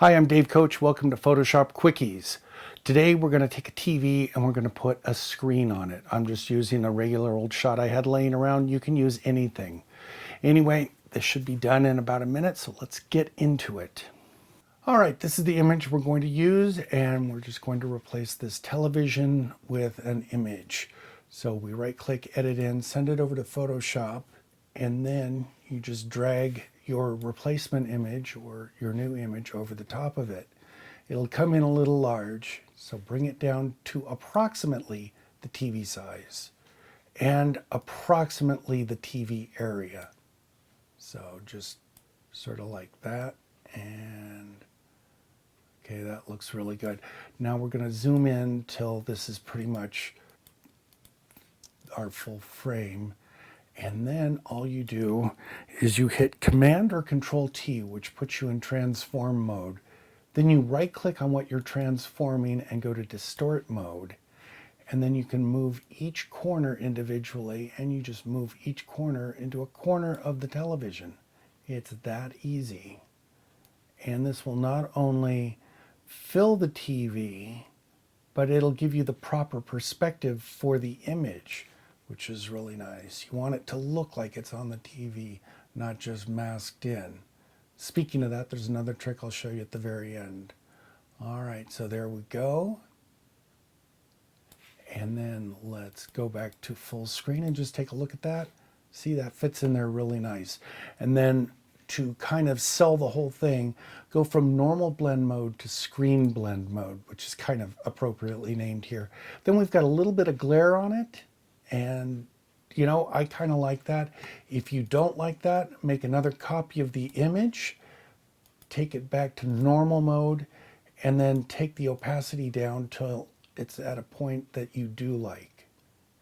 Hi, I'm Dave Koch. Welcome to Photoshop Quickies. Today we're going to take a TV and we're going to put a screen on it. I'm just using a regular old shot I had laying around. You can use anything. Anyway, this should be done in about a minute, so let's get into it. All right, this is the image we're going to use, and we're just going to replace this television with an image. So we right-click, edit in, send it over to Photoshop, and then you just drag your replacement image or your new image over the top of it. It'll come in a little large, so bring it down to approximately the TV size and approximately the TV area. So just sort of like that, and okay, that looks really good. Now we're going to zoom in till this is pretty much our full frame. And then all you do is you hit Command or Control T, which puts you in transform mode. Then you right click on what you're transforming and go to Distort Mode. And then you can move each corner individually, and you just move each corner into a corner of the television. It's that easy. And this will not only fill the TV, but it'll give you the proper perspective for the image, which is really nice. You want it to look like it's on the TV, not just masked in. Speaking of that, there's another trick I'll show you at the very end. All right, so there we go. And then let's go back to full screen and just take a look at that. See, that fits in there really nice. And then to kind of sell the whole thing, go from normal blend mode to screen blend mode, which is kind of appropriately named here. Then we've got a little bit of glare on it. And, you know, I kind of like that. If you don't like that, make another copy of the image, take it back to normal mode, and then take the opacity down till it's at a point that you do like.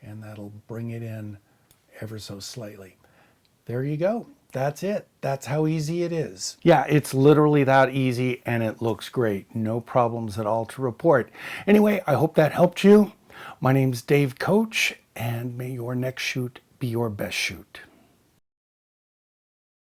And that'll bring it in ever so slightly. There you go. That's it. That's how easy it is. Yeah, it's literally that easy, and it looks great. No problems at all to report. Anyway, I hope that helped you. My name's Dave Koch, and may your next shoot be your best shoot.